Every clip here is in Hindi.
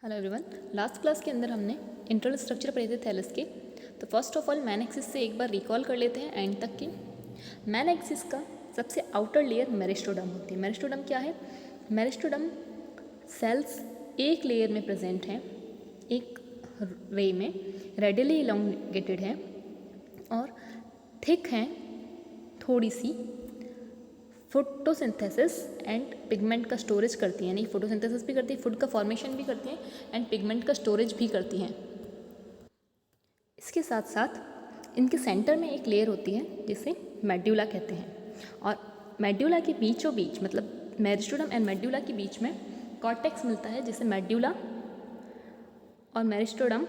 Hello everyone. लास्ट क्लास के अंदर हमने इंटरनल स्ट्रक्चर पढ़े थे थैलस के। तो first of all man axis से एक बार रिकॉल कर लेते हैं एंड तक की। मैन एक्सिस का सबसे आउटर लेयर मेरिस्टेम होती है। मेरिस्टेम क्या है? मेरिस्टेम सेल्स एक लेयर में प्रेजेंट हैं, एक रे में, रेडियली इलोंगेटेड है और थिक हैं थोड़ी सी, फोटोसिंथेसिस एंड पिगमेंट का स्टोरेज करती हैं। यानी फोटोसिंथेसिस भी करती है, फूड का फॉर्मेशन भी करती हैं एंड पिगमेंट का स्टोरेज भी करती हैं। इसके साथ साथ इनके सेंटर में एक लेयर होती है जिसे मेड्यूला कहते हैं और मेड्यूला के बीचों बीच, मतलब मेरिस्टेम एंड मेड्यूला के बीच में कॉर्टेक्स मिलता है जिसे मेड्यूला और मेरिस्टेम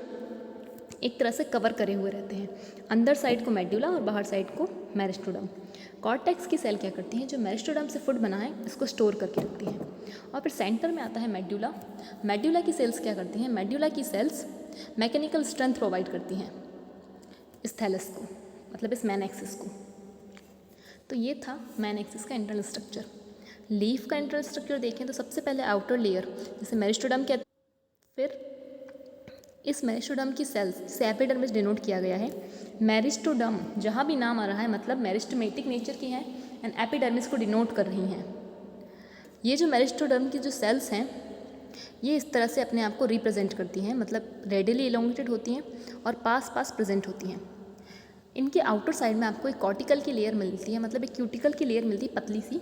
एक तरह से कवर करे हुए रहते हैं। अंदर साइड को मेड्यूला और बाहर साइड को मेरिस्टेम। कॉर्टेक्स की सेल क्या करती हैं? जो मेरिस्टेम से फूड बना है इसको स्टोर करके रखती हैं। और फिर सेंटर में आता है मेड्यूला। मेड्यूला की सेल्स क्या करती हैं? मेड्यूला की सेल्स मैकेनिकल स्ट्रेंथ प्रोवाइड करती हैं इस थैलस को, मतलब इस मैन एक्सिस को। तो ये था मैन एक्सिस का इंटरनल स्ट्रक्चर। लीफ का इंटरनल स्ट्रक्चर देखें तो सबसे पहले आउटर लेयर जिसे मेरिस्टेम कहते हैं, फिर इस मेरिस्टेम की सेल्स से एपिडर्मिस डिनोट किया गया है। मेरिस्टेम जहाँ भी नाम आ रहा है मतलब मेरिस्टेमेटिक नेचर की है एंड एपिडर्मिस को डिनोट कर रही हैं। ये जो मेरिस्टेम की जो सेल्स हैं ये इस तरह से अपने आप को रिप्रेजेंट करती हैं, मतलब रेडियली इलोंगेटेड होती हैं और पास पास प्रेजेंट होती हैं। इनके आउटर साइड में आपको एक कॉर्टिकल की लेयर मिलती है, मतलब एक क्यूटिकल की लेयर मिलती है पतली सी,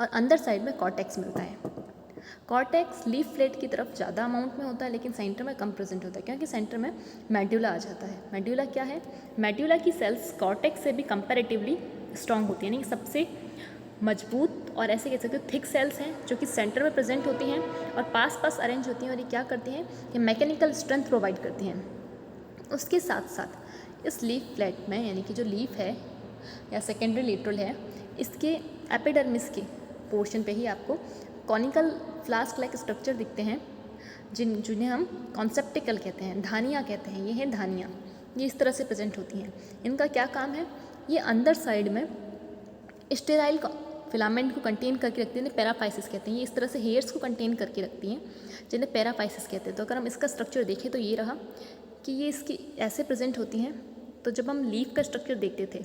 और अंदर साइड में कॉर्टेक्स मिलता है। कॉर्टेक्स लीफ प्लेट की तरफ ज़्यादा अमाउंट में होता है लेकिन सेंटर में कम प्रेजेंट होता है क्योंकि सेंटर में मेड्यूला आ जाता है। मेड्यूला क्या है? मेड्यूला की सेल्स कॉर्टेक्स से भी कंपैरेटिवली स्ट्रांग होती है, यानी सबसे मजबूत और ऐसे कह सकते हो थिक सेल्स हैं जो कि सेंटर में प्रेजेंट होती हैं और पास पास अरेंज होती हैं। और ये क्या करती हैं कि मैकेनिकल स्ट्रेंथ प्रोवाइड करती हैं। उसके साथ साथ इस लीफ प्लेट में, यानी कि जो लीफ है या सेकेंडरी लेटरल है, इसके एपिडर्मिस के पोर्शन पे ही आपको कॉनिकल फ्लास्क लाइक स्ट्रक्चर दिखते हैं जिन्हें हम कॉन्सेप्टिकल कहते हैं, धानियाँ कहते हैं। ये हैं धानियाँ, ये इस तरह से प्रेजेंट होती हैं। इनका क्या काम है? ये अंदर साइड में स्टेराइल फिलामेंट को कंटेन करके रखती हैं, पैराफाइसिस कहते हैं। ये इस तरह से हेयर्स को कंटेन करके रखती हैं जिन्हें पैराफाइसिस कहते हैं। तो अगर हम इसका स्ट्रक्चर देखें तो ये रहा कि ये इसकी ऐसे प्रेजेंट होती हैं। तो जब हम लीफ का स्ट्रक्चर देखते थे,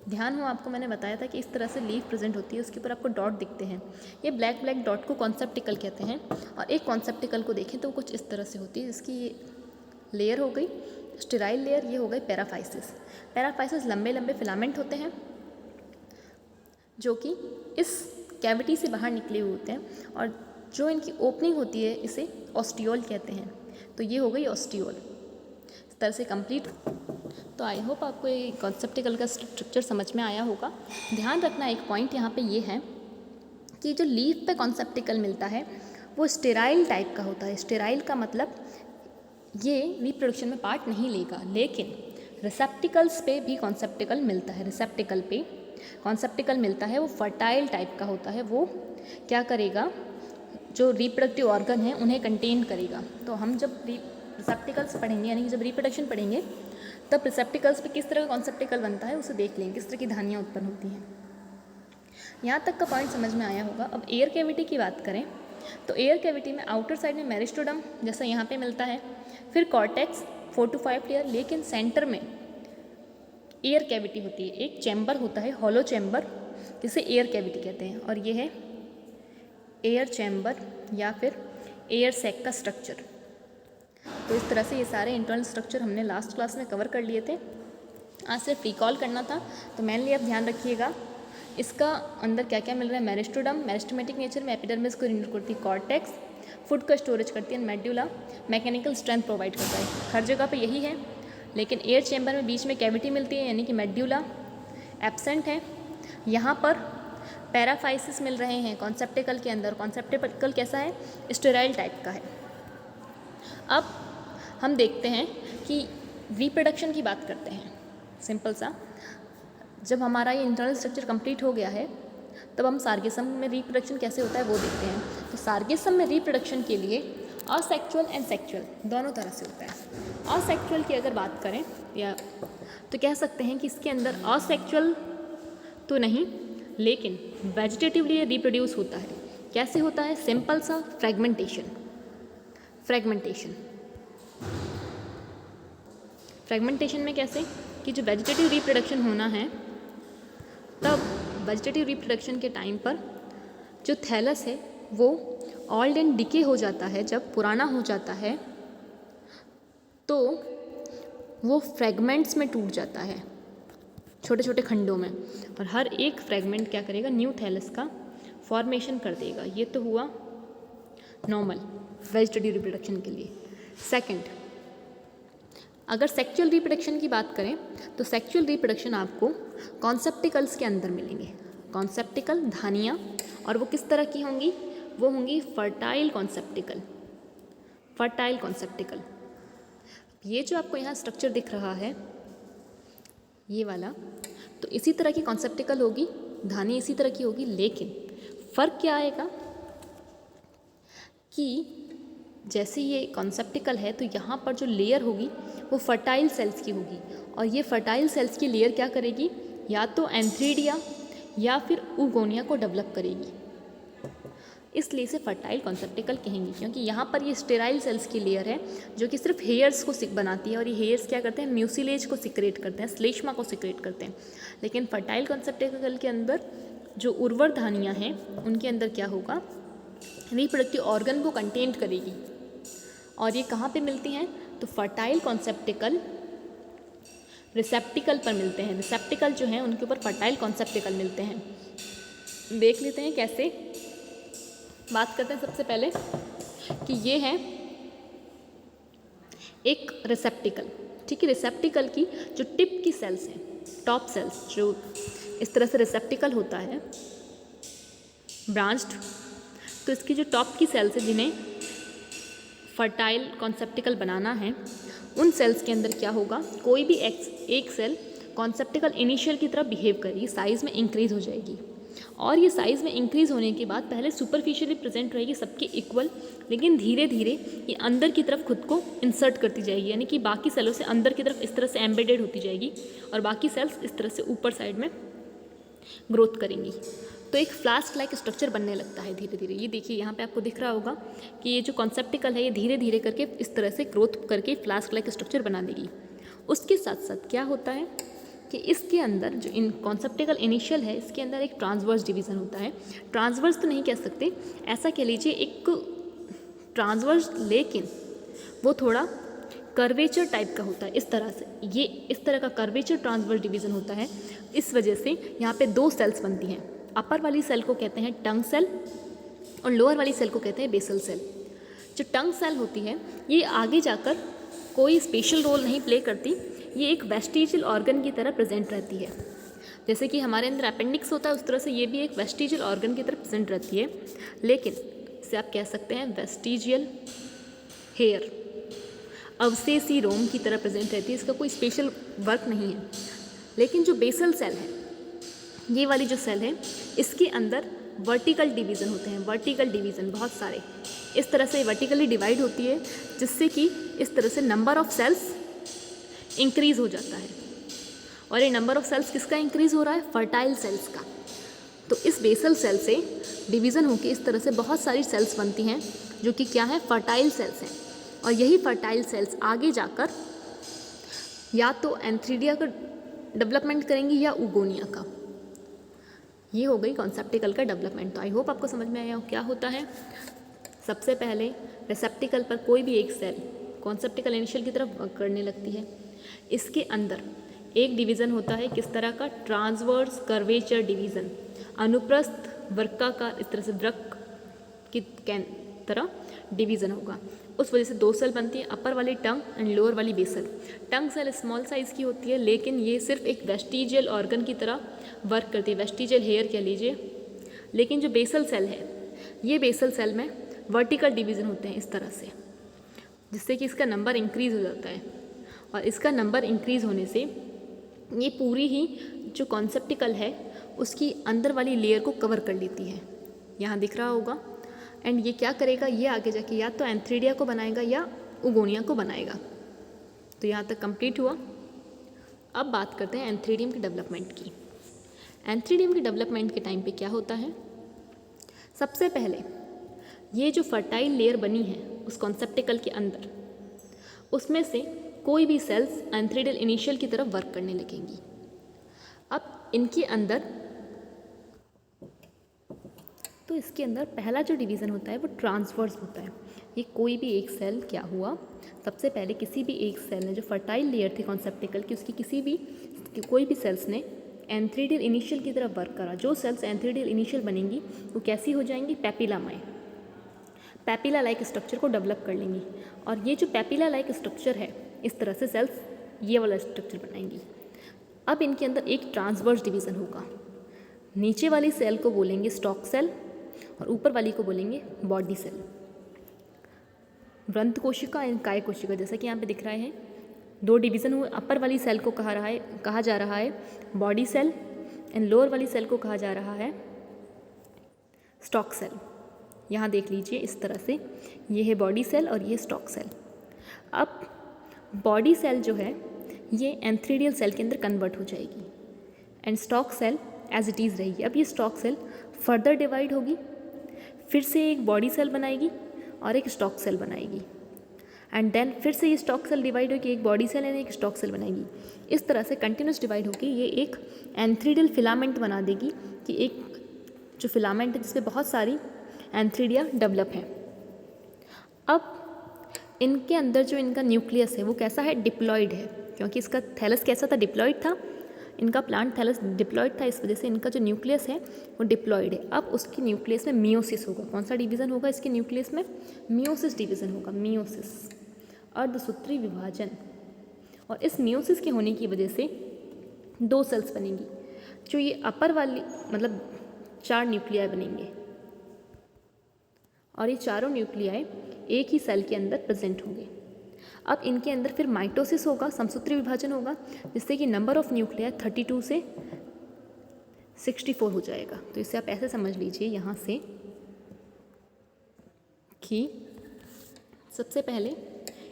ध्यान हो आपको मैंने बताया था कि इस तरह से लीफ प्रेजेंट होती है, उसके ऊपर आपको डॉट दिखते हैं। ये ब्लैक ब्लैक डॉट को कॉन्सेप्टिकल कहते हैं। और एक कॉन्सेप्टिकल को देखें तो वो कुछ इस तरह से होती है, जिसकी ये लेयर हो गई स्टेराइल लेयर, ये हो गई पैराफाइसिस। पैराफाइसिस लंबे लंबे फिलामेंट होते हैं जो कि इस कैविटी से बाहर निकले हुए होते हैं और जो इनकी ओपनिंग होती है इसे ऑस्टियोल कहते हैं। तो ये हो गई ऑस्टियोल। इस तरह से कंप्लीट। तो आई होप आपको ये कॉन्सेप्टिकल का स्ट्रक्चर समझ में आया होगा। ध्यान रखना एक पॉइंट यहाँ पे ये है कि जो लीफ पे कॉन्सेप्टिकल मिलता है वो स्टेराइल टाइप का होता है। स्टेराइल का मतलब ये रिप्रोडक्शन में पार्ट नहीं लेगा, लेकिन रिसेप्टिकल्स पे भी कॉन्सेप्टिकल मिलता है। रिसेप्टिकल पे कॉन्सेप्टिकल मिलता है, वो फर्टाइल टाइप का होता है। वो क्या करेगा? जो रिप्रोडक्टिव ऑर्गन है उन्हें कंटेन करेगा। तो हम जब रिसेप्टिकल्स पढ़ेंगे, यानी कि जब रिप्रोडक्शन पढ़ेंगे, तब रिसेप्टिकल्स पे किस तरह का कॉन्सेप्टिकल बनता है उसे देख लेंगे, किस तरह की धानियाँ उत्पन्न होती हैं। यहाँ तक का पॉइंट समझ में आया होगा। अब एयर कैविटी की बात करें तो एयर कैविटी में आउटर साइड में मेरिस्टेम जैसा यहाँ पे मिलता है, फिर कॉर्टेक्स 4 to 5 लेयर, लेकिन सेंटर में एयर कैविटी होती है। एक चैम्बर होता है, हॉलो चैम्बर, जिसे एयर कैविटी कहते हैं, और ये है एयर चैम्बर या फिर एयर सैक का स्ट्रक्चर। तो इस तरह से ये सारे इंटरनल स्ट्रक्चर हमने लास्ट क्लास में कवर कर लिए थे। आज सिर्फ रिकॉल करना था, तो मेनली आप ध्यान रखिएगा इसका अंदर क्या क्या मिल रहा है। मेरिस्टेम मेरिस्टेमेटिक नेचर में एपिडर्मिस को डिनोट करती है, कॉर्टेक्स फूड का स्टोरेज करती है, मेड्यूला मैकेनिकल स्ट्रेंथ प्रोवाइड करता है। हर जगह पे यही है, लेकिन एयर चैम्बर में बीच में कैविटी मिलती है, यानी कि मेड्यूला एब्सेंट है। यहाँ पर पैराफाइसिस मिल रहे हैं कॉन्सेप्टिकल के अंदर। कॉन्सेप्टिकल कैसा है? स्टेराइल टाइप का है। अब हम देखते हैं कि रिप्रोडक्शन की बात करते हैं। सिंपल सा, जब हमारा ये इंटरनल स्ट्रक्चर कंप्लीट हो गया है तब हम सार्गेसम में रिप्रोडक्शन कैसे होता है वो देखते हैं। तो सार्गेसम में रिप्रोडक्शन के लिए असेक्सुअल एंड सेक्सुअल दोनों तरह से होता है। असेक्सुअल की अगर बात करें या तो कह सकते हैं कि इसके अंदर असेक्सुअल तो नहीं, लेकिन वेजिटेटिवली रिप्रोड्यूस होता है। कैसे होता है? सिंपल सा फ्रेगमेंटेशन। फ्रेगमेंटेशन। फ्रेगमेंटेशन में कैसे कि जो वेजिटेटिव रिप्रोडक्शन होना है, तब वेजिटेटिव रिप्रोडक्शन के टाइम पर जो थैलस है वो ओल्ड एंड डिके हो जाता है। जब पुराना हो जाता है तो वो फ्रेगमेंट्स में टूट जाता है, छोटे छोटे खंडों में, और हर एक फ्रेगमेंट क्या करेगा, न्यू थैलस का फॉर्मेशन कर देगा। ये तो हुआ नॉर्मल वेजिटेटिव रिप्रोडक्शन के लिए। सेकंड, अगर सेक्सुअल रिप्रोडक्शन की बात करें तो सेक्सुअल रिप्रोडक्शन आपको कॉन्सेप्टिकल्स के अंदर मिलेंगे। कॉन्सेप्टिकल धानियाँ, और वो किस तरह की होंगी, वो होंगी फर्टाइल कॉन्सेप्टिकल। फर्टाइल कॉन्सेप्टिकल, ये जो आपको यहाँ स्ट्रक्चर दिख रहा है ये वाला, तो इसी तरह की कॉन्सेप्टिकल होगी, धानी इसी तरह की होगी, लेकिन फ़र्क क्या आएगा कि जैसे ये कॉन्सेप्टिकल है तो यहाँ पर जो लेयर होगी वो फर्टाइल सेल्स की होगी, और ये फर्टाइल सेल्स की लेयर क्या करेगी, या तो एंथ्रीडिया या फिर ऊगोनिया को डेवलप करेगी। इसलिए इसे फर्टाइल कॉन्सेप्टिकल कहेंगे, क्योंकि यहाँ पर ये स्टेराइल सेल्स की लेयर है जो कि सिर्फ हेयर्स को बनाती है, और ये हेयर्स क्या करते हैं, म्यूसिलेज को सिक्रेट करते हैं, श्लेष्मा को सिक्रेट करते हैं। लेकिन फर्टाइल कॉन्सेप्टिकल के अंदर जो उर्वर धानियाँ हैं उनके अंदर क्या होगा, रिप्रोडक्टिव ऑर्गन को कंटेन करेगी। और ये कहाँ पे मिलती हैं, तो फर्टाइल कॉन्सेप्टिकल रिसेप्टिकल पर मिलते हैं। रिसेप्टिकल जो हैं उनके ऊपर फर्टाइल कॉन्सेप्टिकल मिलते हैं। देख लेते हैं कैसे। बात करते हैं सबसे पहले कि ये है एक रिसेप्टिकल, ठीक है। रिसेप्टिकल की जो टिप की सेल्स हैं, टॉप सेल्स, जो इस तरह से रिसेप्टिकल होता है ब्रांच्ड, तो इसकी जो टॉप की सेल्स है जिन्हें फर्टाइल कॉन्सेप्टिकल बनाना है, उन सेल्स के अंदर क्या होगा, कोई भी एक सेल कॉन्सेप्टिकल इनिशियल की तरह बिहेव करेगी, साइज़ में इंक्रीज़ हो जाएगी। और ये साइज़ में इंक्रीज़ होने के बाद पहले सुपरफिशियली प्रेजेंट रहेगी सबके इक्वल, लेकिन धीरे धीरे ये अंदर की तरफ खुद को इंसर्ट करती जाएगी, यानी कि बाकी सेलों से अंदर की तरफ इस तरह से एम्बेडेड होती जाएगी, और बाकी सेल्स इस तरह से ऊपर साइड में ग्रोथ करेंगी। तो एक फ्लास्क लाइक स्ट्रक्चर बनने लगता है धीरे धीरे। ये देखिए यहाँ पे आपको दिख रहा होगा कि ये जो कॉन्सेप्टिकल है ये धीरे धीरे करके इस तरह से ग्रोथ करके फ्लास्क लाइक स्ट्रक्चर बना देगी। उसके साथ साथ क्या होता है कि इसके अंदर जो इन कॉन्सेप्टिकल इनिशियल है, इसके अंदर एक ट्रांसवर्स डिवीज़न होता है। ट्रांसवर्स तो नहीं कह सकते, ऐसा कह लीजिए एक ट्रांसवर्स, लेकिन वो थोड़ा कर्वेचर टाइप का होता है। इस तरह से ये इस तरह का कर्वेचर ट्रांसवर्स डिवीज़न होता है। इस वजह से यहाँ पे दो सेल्स बनती हैं। अपर वाली सेल को कहते हैं टंग सेल और लोअर वाली सेल को कहते हैं बेसल सेल। जो टंग सेल होती है ये आगे जाकर कोई स्पेशल रोल नहीं प्ले करती, ये एक वेस्टिजियल ऑर्गन की तरह प्रेजेंट रहती है। जैसे कि हमारे अंदर अपेंडिक्स होता है उस तरह से ये भी एक वेस्टिजियल ऑर्गन की तरह प्रेजेंट रहती है, लेकिन इसे आप कह सकते हैं वेस्टिजियल हेयर, अवशेषी रोम की तरह प्रेजेंट रहती है। इसका कोई स्पेशल वर्क नहीं है। लेकिन जो बेसल सेल है, ये वाली जो सेल है, इसके अंदर वर्टिकल डिवीज़न होते हैं। वर्टिकल डिवीज़न बहुत सारे इस तरह से वर्टिकली डिवाइड होती है, जिससे कि इस तरह से नंबर ऑफ सेल्स इंक्रीज़ हो जाता है। और ये नंबर ऑफ सेल्स किसका इंक्रीज़ हो रहा है, फर्टाइल सेल्स का। तो इस बेसल सेल से डिवीज़न होकर इस तरह से बहुत सारी सेल्स बनती हैं जो कि क्या है, फर्टाइल सेल्स हैं। और यही फर्टाइल सेल्स आगे जाकर या तो एंथ्रीडिया का डेवलपमेंट करेंगी या ऊगोनिया का। ये हो गई कॉन्सेप्टिकल का डेवलपमेंट। तो आई होप आपको समझ में आया हो क्या होता है। सबसे पहले रिसेप्टिकल पर कोई भी एक सेल कॉन्सेप्टिकल इनिशियल की तरफ वर्क करने लगती है। इसके अंदर एक डिवीज़न होता है किस तरह का, ट्रांसवर्स कर्वेचर डिवीज़न, अनुप्रस्थ वर्गाकार इस तरह से वृक्क की तरह डिवीज़न होगा। उस वजह से दो सेल बनती है, अपर वाली टंग एंड लोअर वाली बेसल। टंग सेल स्मॉल साइज़ की होती है, लेकिन ये सिर्फ एक वेस्टिजियल ऑर्गन की तरह वर्क करती है, वेस्टिजियल हेयर कह लीजिए। लेकिन जो बेसल सेल है, ये बेसल सेल में वर्टिकल डिवीज़न होते हैं इस तरह से, जिससे कि इसका नंबर इंक्रीज़ हो जाता है। और इसका नंबर इंक्रीज़ होने से ये पूरी ही जो कॉन्सेप्टिकल है उसकी अंदर वाली लेयर को कवर कर लेती है। यहाँ दिख रहा होगा। एंड ये क्या करेगा, ये आगे जाके या तो एंथ्रीडिया को बनाएगा या ऊगोनिया को बनाएगा। तो यहाँ तक कंप्लीट हुआ। अब बात करते हैं एंथ्रीडियम के डेवलपमेंट की। एंथ्रीडियम के डेवलपमेंट के टाइम पे क्या होता है, सबसे पहले ये जो फर्टाइल लेयर बनी है उस कॉन्सेप्टिकल के अंदर, उसमें से कोई भी सेल्स एंथ्रीडियल इनिशियल की तरफ वर्क करने लगेंगी। अब इनके अंदर, तो इसके अंदर पहला जो डिवीज़न होता है वो ट्रांसवर्स होता है। ये कोई भी एक सेल क्या हुआ, सबसे पहले किसी भी एक सेल ने, जो फर्टाइल लेयर थी कॉन्सेप्टिकल की, उसकी कोई भी सेल्स ने एंथ्रीडियल इनिशियल की तरफ वर्क करा। जो सेल्स एंथ्रीडियल इनिशियल बनेंगी वो कैसी हो जाएंगी, पैपिलामय, पैपिला लाइक स्ट्रक्चर को डेवलप कर लेंगी। और ये जो पैपिला लाइक स्ट्रक्चर है, इस तरह से सेल्स ये वाला स्ट्रक्चर बनाएंगी। अब इनके अंदर एक ट्रांसवर्स डिवीज़न होगा। नीचे वाली सेल को बोलेंगे स्टॉक सेल और ऊपर वाली को बोलेंगे बॉडी सेल। वृंत कोशिका एंड काय कोशिका, जैसा कि यहाँ पे दिख रहे हैं, दो डिवीज़न हुए। अपर वाली सेल को कहा जा रहा है बॉडी सेल एंड लोअर वाली सेल को कहा जा रहा है स्टॉक सेल। यहाँ देख लीजिए इस तरह से, ये है बॉडी सेल और ये स्टॉक सेल। अब बॉडी सेल जो है ये एंथ्रीडियल सेल के अंदर कन्वर्ट हो जाएगी and stock cell as it is रहेगी। अब ये स्टॉक सेल फर्दर डिवाइड होगी, फिर से एक बॉडी सेल बनाएगी और एक स्टॉक सेल बनाएगी एंड देन फिर से ये स्टॉक सेल डिवाइड होगी, एक बॉडी सेल एंड एक स्टॉक सेल बनाएगी। इस तरह से कंटिन्यूस डिवाइड होगी ये एक एंथ्रीडियल फिलामेंट बना देगी, कि एक जो फिलामेंट है जिसमें बहुत सारी एंथ्रीडिया डेवलप हैं। अब इनके अंदर जो इनका न्यूक्लियस है वो कैसा है, डिप्लॉयड है, क्योंकि इसका थैलस कैसा था, डिप्लॉयड था। इनका प्लांट थैलस डिप्लॉयड था, इस वजह से इनका जो न्यूक्लियस है वो डिप्लॉयड है। अब उसकी न्यूक्लियस में मियोसिस होगा। कौन सा डिवीज़न होगा इसके न्यूक्लियस में, मियोसिस डिवीज़न होगा, मियोसिस, अर्धसूत्री विभाजन। और इस मियोसिस के होने की वजह से दो सेल्स बनेंगी। जो ये अपर वाली मतलब 4 न्यूक्लियाई बनेंगे और ये चारों न्यूक्लियाई एक ही सेल के अंदर प्रेजेंट होंगे। अब इनके अंदर फिर माइटोसिस होगा, समसूत्री विभाजन होगा, जिससे कि नंबर ऑफ न्यूक्लियाई 32 से 64 हो जाएगा। तो इसे आप ऐसे समझ लीजिए यहाँ से कि सबसे पहले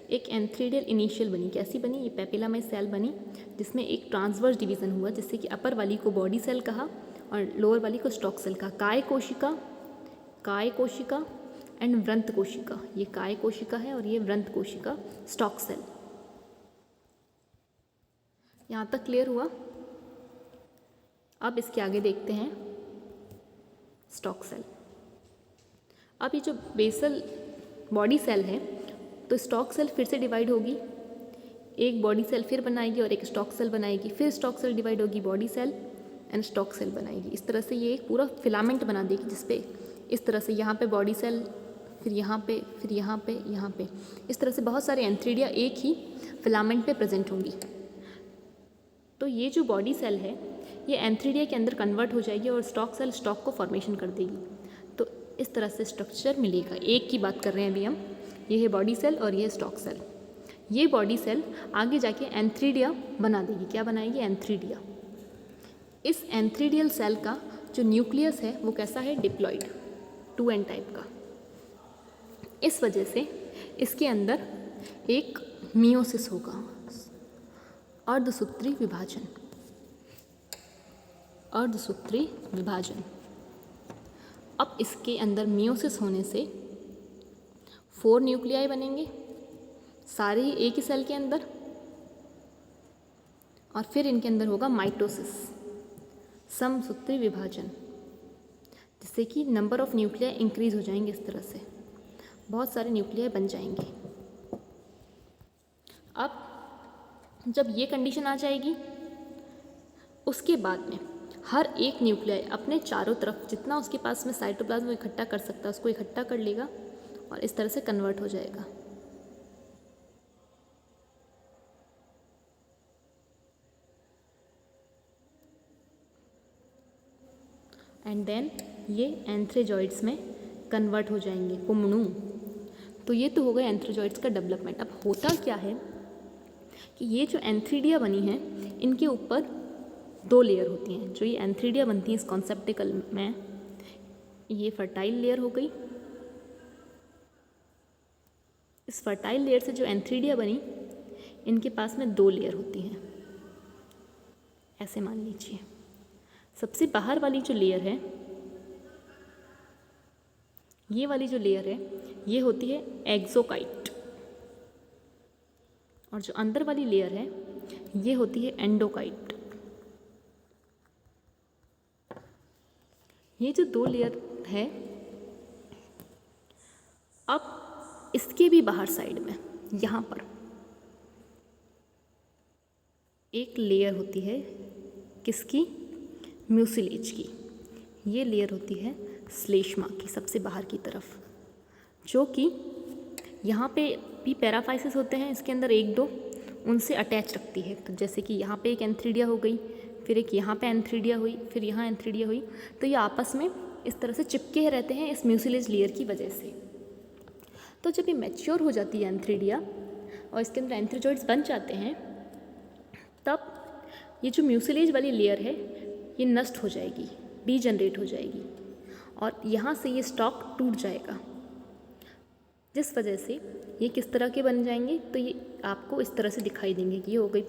एक एंथ्रीडियल इनिशियल बनी। कैसी बनी, ये पैपिलामय सेल बनी, जिसमें एक ट्रांसवर्स डिवीज़न हुआ, जिससे कि अपर वाली को बॉडी सेल कहा और लोअर वाली को स्टॉक सेल कहा। काय कोशिका एंड वृंत कोशिका, ये काय कोशिका है और ये वृंत कोशिका, स्टॉक सेल। यहाँ तक क्लियर हुआ। अब इसके आगे देखते हैं स्टॉक सेल। अब ये जो बेसल बॉडी सेल है, तो स्टॉक सेल फिर से डिवाइड होगी, एक बॉडी सेल फिर बनाएगी और एक स्टॉक सेल बनाएगी, फिर स्टॉक सेल डिवाइड होगी, body cell and stock cell बनाएगी। इस तरह से ये एक पूरा फिलामेंट बना देगी, जिसपे इस तरह से यहाँ पे बॉडी सेल, फिर यहाँ पे, फिर यहाँ पे, यहाँ पे, इस तरह से बहुत सारे एंथ्रीडिया एक ही फिलामेंट पे प्रेजेंट होंगी। तो ये जो बॉडी सेल है ये एंथ्रीडिया के अंदर कन्वर्ट हो जाएगी और स्टॉक सेल स्टॉक को फॉर्मेशन कर देगी। तो इस तरह से स्ट्रक्चर मिलेगा। एक की बात कर रहे हैं अभी हम, ये है बॉडी सेल और ये स्टॉक सेल। ये बॉडी सेल आगे जाके एंथ्रीडिया बना देगी। क्या बनाएगी, एंथ्रीडिया। इस एंथ्रीडियल सेल का जो न्यूक्लियस है वो कैसा है, डिप्लॉयड, 2n टाइप का। इस वजह से इसके अंदर एक मियोसिस होगा, अर्धसूत्री विभाजन, अर्धसूत्री विभाजन। अब इसके अंदर मियोसिस होने से 4 न्यूक्लियाई बनेंगे, सारे ही एक ही सेल के अंदर। और फिर इनके अंदर होगा माइटोसिस, समसूत्री विभाजन, जिससे कि नंबर ऑफ न्यूक्लियाई इंक्रीज हो जाएंगे। इस तरह से बहुत सारे न्यूक्लियाई बन जाएंगे। अब जब ये कंडीशन आ जाएगी, उसके बाद में हर एक न्यूक्लियाई अपने चारों तरफ जितना उसके पास में साइटोप्लाज्म इकट्ठा कर सकता है उसको इकट्ठा कर लेगा और इस तरह से कन्वर्ट हो जाएगा। एंड देन ये एंथ्रेजॉइड्स में कन्वर्ट हो जाएंगे, पुमणु। तो ये तो हो गया एंथ्रेजॉइड्स का डेवलपमेंट। अब होता क्या है कि ये जो एंथ्रीडिया बनी है इनके ऊपर 2 लेयर होती हैं। जो ये एंथ्रीडिया बनती है इस कॉन्सेप्टिकल में, ये फर्टाइल लेयर हो गई। इस फर्टाइल लेयर से जो एंथ्रीडिया बनी, इनके पास में 2 लेयर होती हैं, ऐसे मान लीजिए। सबसे बाहर वाली जो लेयर है, ये वाली जो लेयर है, ये होती है एक्सोकाइट, और जो अंदर वाली लेयर है ये होती है एंडोकाइट। ये जो दो लेयर है, अब इसके भी बाहर साइड में यहाँ पर एक लेयर होती है, किसकी? म्यूसिलेज की। ये लेयर होती है श्लेष्मा की, सबसे बाहर की तरफ, जो कि यहाँ पे भी पैराफाइसिस होते हैं, इसके अंदर एक दो उनसे अटैच रखती है। तो जैसे कि यहाँ पे एक एंथ्रीडिया हो गई, फिर एक यहाँ पे एंथ्रीडिया हुई, फिर यहाँ एंथ्रीडिया हुई, तो ये आपस में इस तरह से चिपके रहते हैं इस म्यूसिलेज लेयर की वजह से। तो जब ये मैच्योर हो जाती है एंथ्रीडिया और इसके अंदर एंथ्रीजॉइड्स बन जाते हैं, तब ये जो म्यूसिलेज वाली लेयर है ये नष्ट हो जाएगी, डीजनरेट हो जाएगी, और यहाँ से ये स्टॉक टूट जाएगा, जिस वजह से ये किस तरह के बन जाएंगे, तो ये आपको इस तरह से दिखाई देंगे कि ये हो गई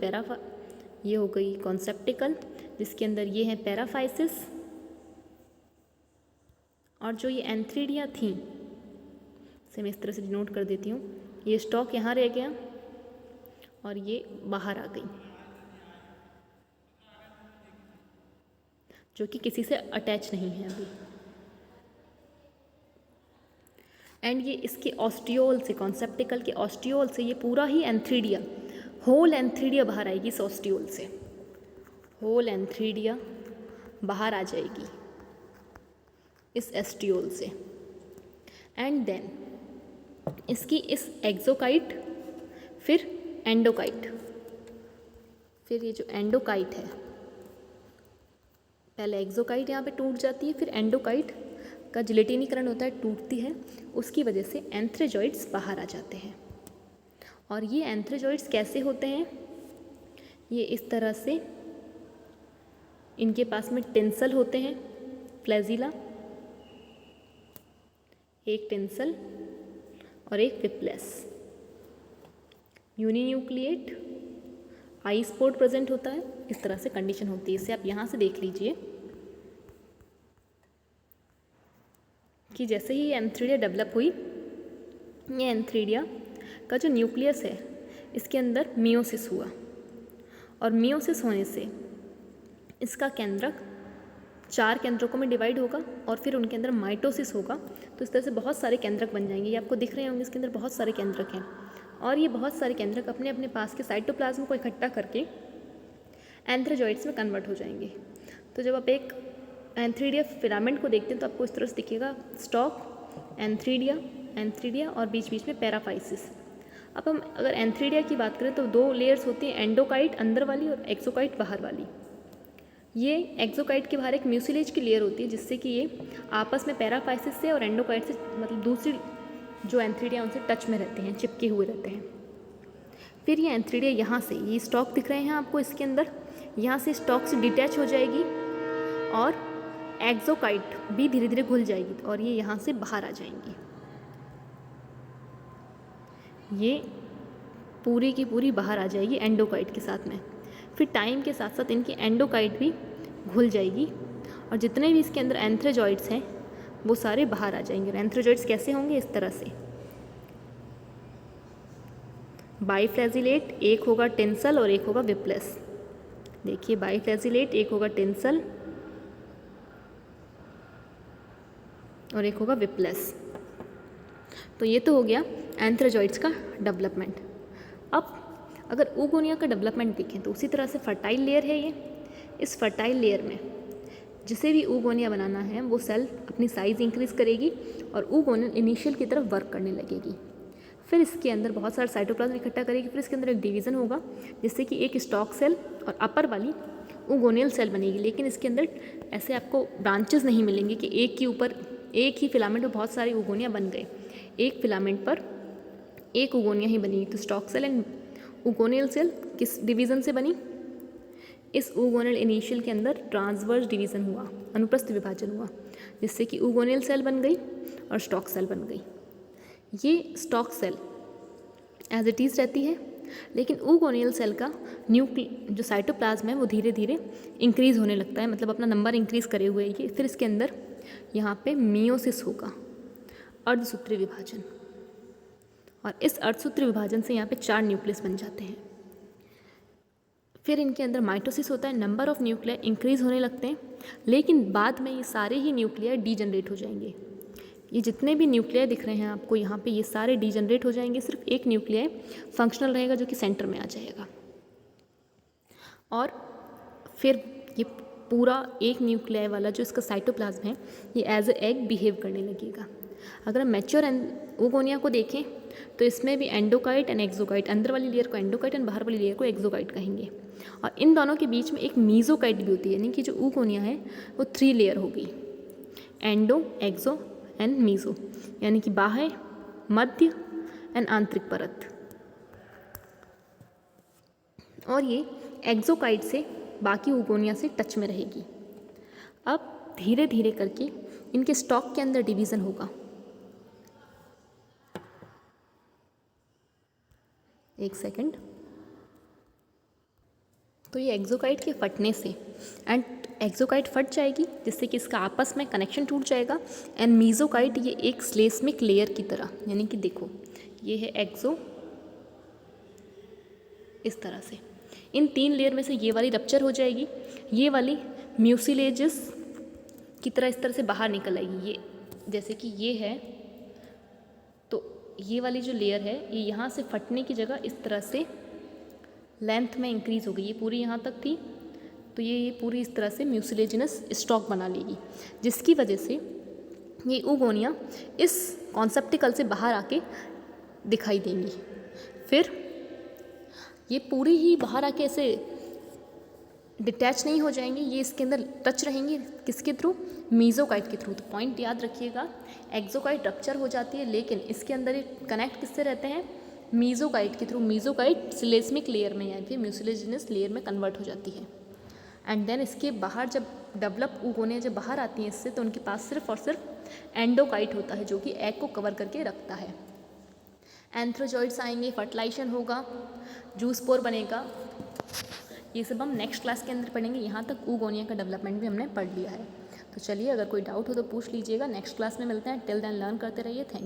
ये हो गई कॉन्सेप्टिकल, जिसके अंदर ये है पैराफाइसिस, और जो ये एंथ्रीडिया थी, इसे मैं इस तरह से डिनोट कर देती हूँ, ये स्टॉक यहाँ रह गया और ये बाहर आ गई, जो कि किसी से अटैच नहीं है अभी। एंड ये इसके ऑस्टियोल से, कॉन्सेप्टिकल के ऑस्टियोल से ये पूरा ही एंथ्रीडिया, होल एंथ्रीडिया बाहर आएगी इस ऑस्टियोल से, होल एंथ्रीडिया बाहर आ जाएगी इस एस्टियोल से। एंड देन इसकी इस एक्सोकाइट, फिर एंडोकाइट, फिर ये जो एंडोकाइट है, पहले एक्सोकाइट यहाँ पे टूट जाती है, फिर एंडोकाइट का जिलेटिनीकरण होता है, टूटती है, उसकी वजह से एंथ्रेजॉइड्स बाहर आ जाते हैं। और ये एंथ्रेजॉइड्स कैसे होते हैं? ये इस तरह से, इनके पास में टेंसल होते हैं, फ्लैजिला, एक टेंसल और एक विप्लेस, यूनिन्यूक्लिएट, आई स्पॉट प्रेजेंट होता है, इस तरह से कंडीशन होती है। इसे आप यहाँ से देख लीजिए कि जैसे ही एंथ्रीडिया डेवलप हुई, ये एंथ्रीडिया का जो न्यूक्लियस है इसके अंदर मियोसिस हुआ, और मियोसिस होने से इसका केंद्रक 4 केंद्रकों में डिवाइड होगा, और फिर उनके अंदर माइटोसिस होगा। तो इस तरह से बहुत सारे केंद्रक बन जाएंगे, ये आपको दिख रहे होंगे, इसके अंदर बहुत सारे केंद्रक हैं, और ये बहुत सारे केंद्रक अपने अपने पास के साइटोप्लाज्म को इकट्ठा करके एंथ्रेजॉइड्स में कन्वर्ट हो जाएंगे। तो जब आप एक एंथ्रीडिया फिलामेंट को देखते हैं तो आपको इस तरह से दिखेगा, स्टॉक, एंथ्रीडिया और बीच बीच में पैराफाइसिस। अब हम अगर एंथ्रीडिया की बात करें तो 2 लेयर्स होती हैं, एंडोकाइट अंदर वाली और एक्सोकाइट बाहर वाली। ये एक्सोकाइट के बाहर एक म्यूसिलेज की लेयर होती है, जिससे कि ये आपस में पैराफाइसिस से और एंडोकाइट से, मतलब दूसरी जो एंथ्रीडिया उनसे टच में रहते हैं, चिपके हुए रहते हैं। फिर ये एंथ्रीडिया यहाँ से, ये स्टॉक दिख रहे हैं आपको इसके अंदर, यहाँ से स्टॉक से डिटैच हो जाएगी और एक्सोकाइट भी धीरे धीरे घुल जाएगी और ये यहाँ से बाहर आ जाएंगी। ये पूरी की पूरी बाहर आ जाएगी एंडोकाइट के साथ में। फिर टाइम के साथ साथ इनकी एंडोकाइट भी घुल जाएगी और जितने भी इसके अंदर एंथ्रेजॉइड्स हैं वो सारे बाहर आ जाएंगे। और एंथ्रेजॉइड्स कैसे होंगे? इस तरह से बाइफ्लैजिलेट, एक होगा टेंसल और एक होगा विप्लेस। देखिए बाइफ्लैजिलेट, एक होगा टेंसल और एक होगा विप्लेस। तो ये तो हो गया एंथ्रेजॉइड्स का डेवलपमेंट। अब अगर ऊगोनिया का डेवलपमेंट देखें तो उसी तरह से फर्टाइल लेयर है ये। इस फर्टाइल लेयर में जिसे भी ऊगोनिया बनाना है वो सेल अपनी साइज़ इंक्रीज़ करेगी और ऊगोनियल इनिशियल की तरफ वर्क करने लगेगी। फिर इसके अंदर बहुत सारे साइटोप्लाज्म इकट्ठा करेगी। फिर इसके अंदर एक डिवीज़न होगा जिससे कि एक स्टॉक सेल और अपर वाली ऊगोनियल सेल बनेगी। लेकिन इसके अंदर ऐसे आपको ब्रांचेस नहीं मिलेंगे कि एक के ऊपर एक ही फिलामेंट में बहुत सारे ऊगोनिया बन गए। एक फिलामेंट पर एक ऊगोनिया ही बनेगी। तो स्टॉक सेल एंड ऊगोनियल सेल किस डिवीज़न से बनी? इस ऊगोनियल इनिशियल के अंदर ट्रांसवर्स डिवीज़न हुआ, अनुप्रस्थ विभाजन हुआ, जिससे कि ऊगोनियल सेल बन गई और स्टॉक सेल बन गई। ये stock cell as it is रहती है, लेकिन ऊगोनियल सेल का जो साइटोप्लाज्म है वो धीरे धीरे इंक्रीज़ होने लगता है, मतलब अपना नंबर इंक्रीज़ करे हुए ये। फिर इसके अंदर यहाँ पे मियोसिस होगा, अर्धसूत्री विभाजन। और इस अर्धसूत्री विभाजन से यहाँ पे 4 न्यूक्लियस बन जाते हैं। फिर इनके अंदर माइटोसिस होता है, नंबर ऑफ न्यूक्लियाई इंक्रीज होने लगते हैं, लेकिन बाद में ये सारे ही न्यूक्लियाई डीजनरेट हो जाएंगे। ये जितने भी न्यूक्लियाई दिख रहे हैं आपको यहाँ पे, ये सारे डीजनरेट हो जाएंगे, सिर्फ एक न्यूक्लियाई फंक्शनल रहेगा जो कि सेंटर में आ जाएगा। और फिर ये पूरा एक न्यूक्लियाई वाला जो इसका साइटोप्लाज्म है, ये एज ए एग बिहेव करने लगेगा। अगर हम मैच्योर oogonia को देखें तो इसमें भी एंडोकाइट एंड एक्सोकाइट, अंदर वाली लेयर को एंडोकाइट एंड बाहर वाली लेयर को एक्सोकाइट कहेंगे। और इन दोनों के बीच में एक मीजोकाइट भी होती है, यानी कि जो oogonia है वो 3 लेयर होगी, एंडो, एक्सो एंड मीजो, यानी कि बाह्य, मध्य एंड आंतरिक परत। और ये एक्सोकाइट से बाकी oogonia से टच में रहेगी। अब धीरे धीरे करके इनके स्टॉक के अंदर डिवीज़न होगा। एक सेकंड। तो ये एक्सोकाइट के फटने से एंड एक्सोकाइट फट जाएगी, जिससे कि इसका आपस में कनेक्शन टूट जाएगा। एंड मीजोकाइट ये एक स्लेस्मिक लेयर की तरह, यानी कि देखो ये है एक्सो, इस तरह से इन 3 लेयर में से ये वाली रप्चर हो जाएगी, ये वाली म्यूसिलेजेस की तरह इस तरह से बाहर निकल आएगी। ये जैसे कि ये है, तो ये वाली जो लेयर है ये यहाँ से फटने की जगह इस तरह से लेंथ में इंक्रीज़ हो गई। ये पूरी यहाँ तक थी, तो ये पूरी इस तरह से म्यूसिलेजिनस स्टॉक बना लेगी, जिसकी वजह से ये oogonia इस कॉन्सेप्टिकल से बाहर आके दिखाई देंगी। फिर ये पूरी ही बाहर आके ऐसे डिटैच नहीं हो जाएंगी, ये इसके अंदर टच रहेंगी। किसके थ्रू? मीजोकाइट के थ्रू। तो पॉइंट याद रखिएगा, एक्सोकाइट रप्चर हो जाती है, लेकिन इसके अंदर ये कनेक्ट किससे रहते हैं? मीजोकाइट के थ्रू। मीजोकाइट सिलेस्मिक लेयर में या फिर म्यूसिलेजिनस लेयर में कन्वर्ट हो जाती है। एंड देन इसके बाहर जब डेवलप oogonia जब बाहर आती हैं इससे, तो उनके पास सिर्फ और सिर्फ एंडोकाइट होता है, जो कि एग को कवर करके रखता है। एंथ्रोजॉइड्स आएंगे, फर्टिलाइजेशन होगा, जूस्पोर बनेगा। ये सब हम नेक्स्ट क्लास के अंदर पढ़ेंगे। यहाँ तक oogonia का डेवलपमेंट भी हमने पढ़ लिया है। तो चलिए, अगर कोई डाउट हो तो पूछ लीजिएगा। नेक्स्ट क्लास में मिलते हैं। टिल देन लर्न करते रहिए। Thank you.